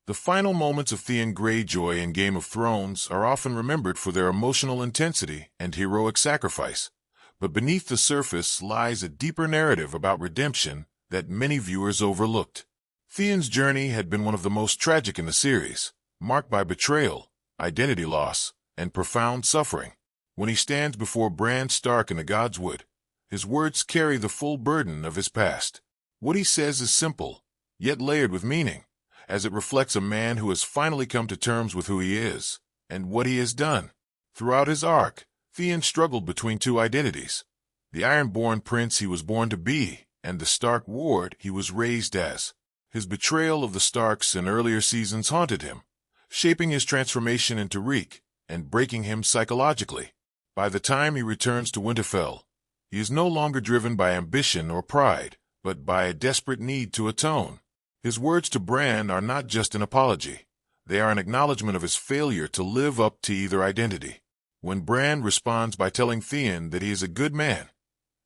The final moments of Theon Greyjoy in Game of Thrones are often remembered for their emotional intensity and heroic sacrifice, but beneath the surface lies a deeper narrative about redemption that many viewers overlooked. Theon's journey had been one of the most tragic in the series, marked by betrayal, identity loss, and profound suffering. When he stands before Bran Stark in the Godswood, his words carry the full burden of his past. What he says is simple, yet layered with meaning, as it reflects a man who has finally come to terms with who he is and what he has done. Throughout his arc, Theon struggled between two identities: the Ironborn prince he was born to be, and the Stark ward he was raised as. His betrayal of the Starks in earlier seasons haunted him, shaping his transformation into Reek and breaking him psychologically. By the time he returns to Winterfell, he is no longer driven by ambition or pride, but by a desperate need to atone. His words to Bran are not just an apology. They are an acknowledgement of his failure to live up to either identity. When Bran responds by telling Theon that he is a good man,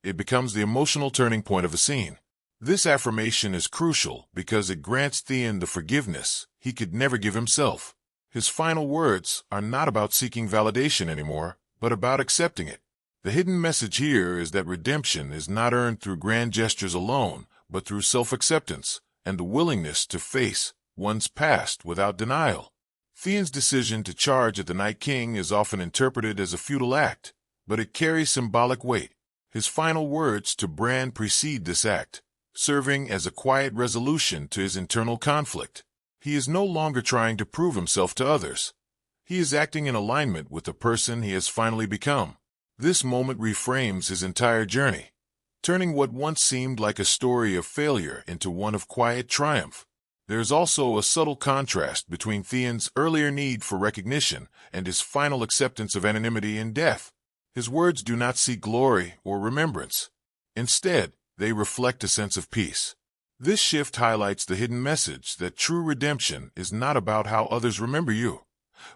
it becomes the emotional turning point of the scene. This affirmation is crucial because it grants Theon the forgiveness he could never give himself. His final words are not about seeking validation anymore, but about accepting it. The hidden message here is that redemption is not earned through grand gestures alone, but through self-acceptance and the willingness to face one's past without denial. Theon's decision to charge at the Night King is often interpreted as a futile act, but it carries symbolic weight. His final words to Bran precede this act, serving as a quiet resolution to his internal conflict. He is no longer trying to prove himself to others. He is acting in alignment with the person he has finally become. This moment reframes his entire journey, turning what once seemed like a story of failure into one of quiet triumph. There is also a subtle contrast between Theon's earlier need for recognition and his final acceptance of anonymity in death. His words do not seek glory or remembrance. Instead, they reflect a sense of peace. This shift highlights the hidden message that true redemption is not about how others remember you,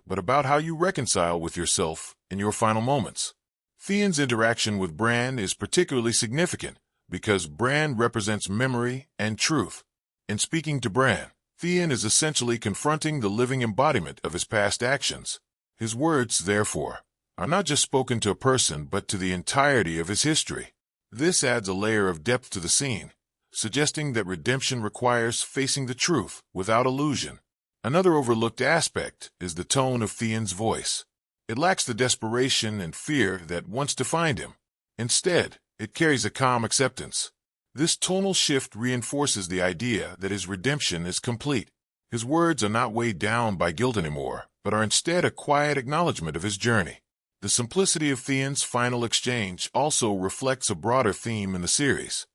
but about how you reconcile with yourself in your final moments. Theon's interaction with Bran is particularly significant because Bran represents memory and truth. In speaking to Bran, Theon is essentially confronting the living embodiment of his past actions. His words, therefore, are not just spoken to a person but to the entirety of his history. This adds a layer of depth to the scene, suggesting that redemption requires facing the truth without illusion. Another overlooked aspect is the tone of Theon's voice. It lacks the desperation and fear that once defined him. Instead, it carries a calm acceptance. This tonal shift reinforces the idea that his redemption is complete. His words are not weighed down by guilt anymore, but are instead a quiet acknowledgement of his journey. The simplicity of Theon's final exchange also reflects a broader theme in the series,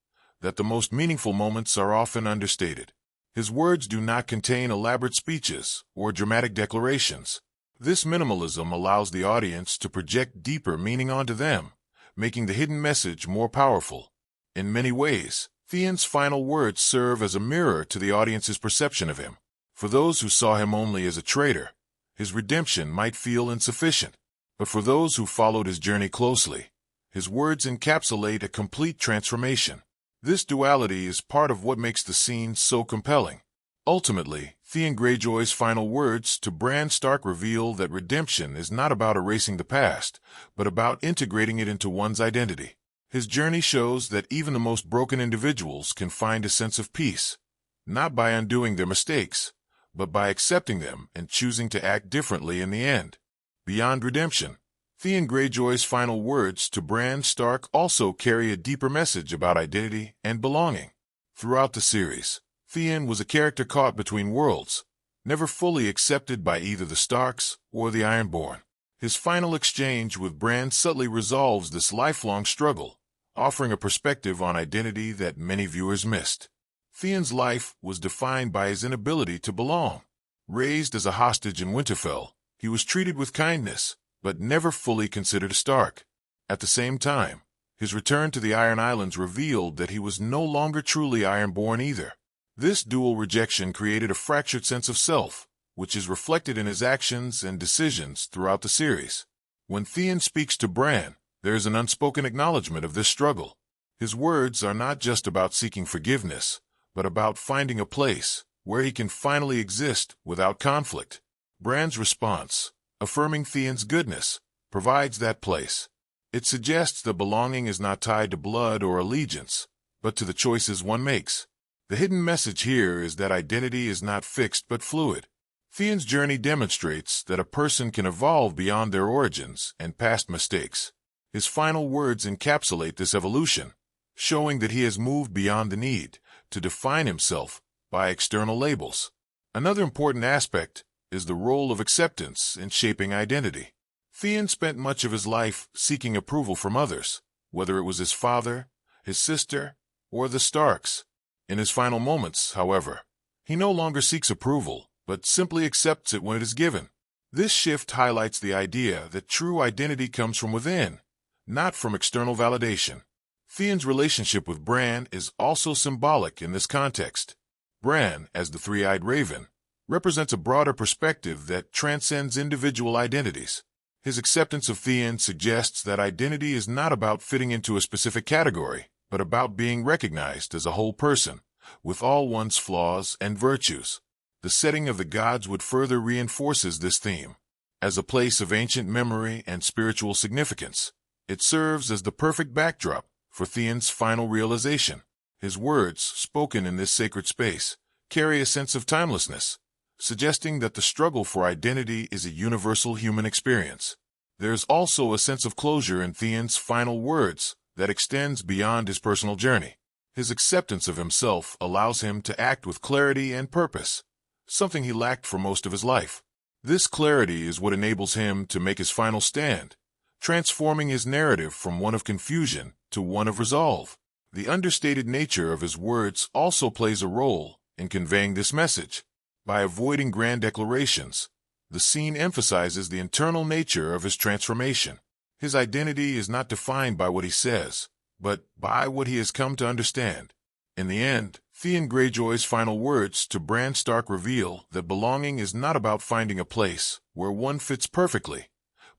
that the most meaningful moments are often understated. His words do not contain elaborate speeches or dramatic declarations. This minimalism allows the audience to project deeper meaning onto them, making the hidden message more powerful. In many ways, Theon's final words serve as a mirror to the audience's perception of him. For those who saw him only as a traitor, his redemption might feel insufficient. But for those who followed his journey closely, his words encapsulate a complete transformation. This duality is part of what makes the scene so compelling. Ultimately, Theon Greyjoy's final words to Bran Stark reveal that redemption is not about erasing the past, but about integrating it into one's identity. His journey shows that even the most broken individuals can find a sense of peace, not by undoing their mistakes, but by accepting them and choosing to act differently in the end. Beyond redemption, Theon Greyjoy's final words to Bran Stark also carry a deeper message about identity and belonging. Throughout the series, Theon was a character caught between worlds, never fully accepted by either the Starks or the Ironborn. His final exchange with Bran subtly resolves this lifelong struggle, offering a perspective on identity that many viewers missed. Theon's life was defined by his inability to belong. Raised as a hostage in Winterfell, he was treated with kindness, but never fully considered a Stark. At the same time, his return to the Iron Islands revealed that he was no longer truly Ironborn either. This dual rejection created a fractured sense of self, which is reflected in his actions and decisions throughout the series. When Theon speaks to Bran, there is an unspoken acknowledgement of this struggle. His words are not just about seeking forgiveness, but about finding a place where he can finally exist without conflict. Bran's response, affirming Theon's goodness, provides that place. It suggests that belonging is not tied to blood or allegiance, but to the choices one makes. The hidden message here is that identity is not fixed but fluid. Theon's journey demonstrates that a person can evolve beyond their origins and past mistakes. His final words encapsulate this evolution, showing that he has moved beyond the need to define himself by external labels. Another important aspect is the role of acceptance in shaping identity. Theon spent much of his life seeking approval from others, whether it was his father, his sister, or the Starks. In his final moments, however, he no longer seeks approval, but simply accepts it when it is given. This shift highlights the idea that true identity comes from within, not from external validation. Theon's relationship with Bran is also symbolic in this context. Bran, as the three-eyed raven, represents a broader perspective that transcends individual identities. His acceptance of Theon suggests that identity is not about fitting into a specific category, but about being recognized as a whole person, with all one's flaws and virtues. The setting of the gods would further reinforces this theme. As a place of ancient memory and spiritual significance, it serves as the perfect backdrop for Theon's final realization. His words, spoken in this sacred space, carry a sense of timelessness, suggesting that the struggle for identity is a universal human experience. There's also a sense of closure in Theon's final words that extends beyond his personal journey. His acceptance of himself allows him to act with clarity and purpose, something he lacked for most of his life. This clarity is what enables him to make his final stand, transforming his narrative from one of confusion to one of resolve. The understated nature of his words also plays a role in conveying this message. By avoiding grand declarations, the scene emphasizes the internal nature of his transformation. His identity is not defined by what he says, but by what he has come to understand. In the end, Theon Greyjoy's final words to Bran Stark reveal that belonging is not about finding a place where one fits perfectly,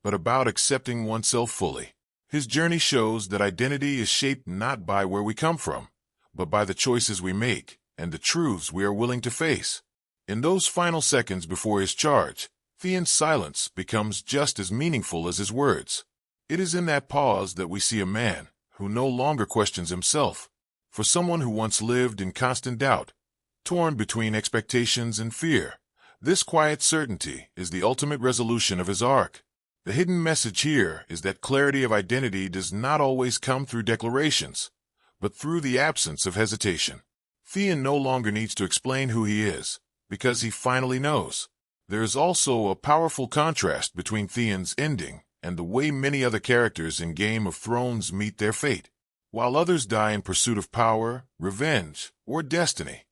but about accepting oneself fully. His journey shows that identity is shaped not by where we come from, but by the choices we make and the truths we are willing to face. In those final seconds before his charge, Theon's silence becomes just as meaningful as his words. It is in that pause that we see a man who no longer questions himself. For someone who once lived in constant doubt, torn between expectations and fear, this quiet certainty is the ultimate resolution of his arc. The hidden message here is that clarity of identity does not always come through declarations, but through the absence of hesitation. Theon no longer needs to explain who he is, because he finally knows. There is also a powerful contrast between Theon's ending and the way many other characters in Game of Thrones meet their fate. While others die in pursuit of power, revenge, or destiny,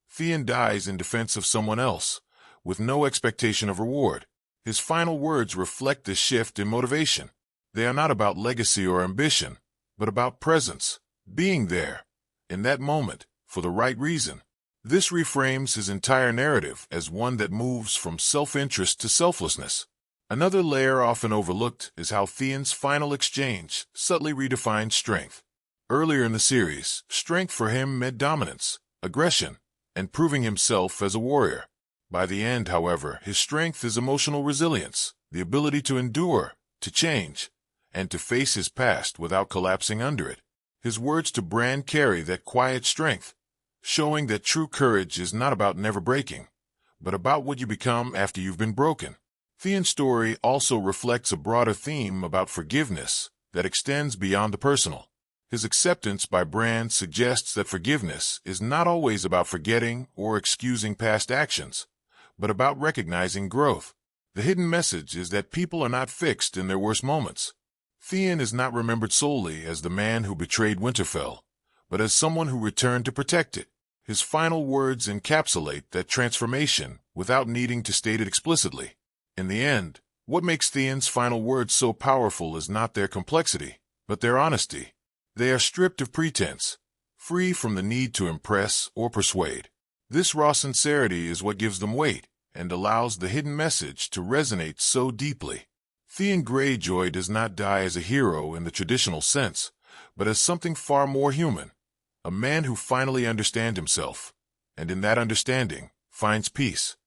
Theon dies in defense of someone else, with no expectation of reward. His final words reflect this shift in motivation. They are not about legacy or ambition, but about presence, being there, in that moment, for the right reason. This reframes his entire narrative as one that moves from self-interest to selflessness. Another layer often overlooked is how Theon's final exchange subtly redefines strength. Earlier in the series, strength for him meant dominance, aggression, and proving himself as a warrior. By the end, however, his strength is emotional resilience, the ability to endure, to change, and to face his past without collapsing under it. His words to Bran carry that quiet strength, showing that true courage is not about never breaking, but about what you become after you've been broken. Theon's story also reflects a broader theme about forgiveness that extends beyond the personal. His acceptance by Bran suggests that forgiveness is not always about forgetting or excusing past actions, but about recognizing growth. The hidden message is that people are not fixed in their worst moments. Theon is not remembered solely as the man who betrayed Winterfell, but as someone who returned to protect it. His final words encapsulate that transformation without needing to state it explicitly. In the end, what makes Theon's final words so powerful is not their complexity, but their honesty. They are stripped of pretense, free from the need to impress or persuade. This raw sincerity is what gives them weight and allows the hidden message to resonate so deeply. Theon Greyjoy does not die as a hero in the traditional sense, but as something far more human, a man who finally understands himself, and in that understanding, finds peace.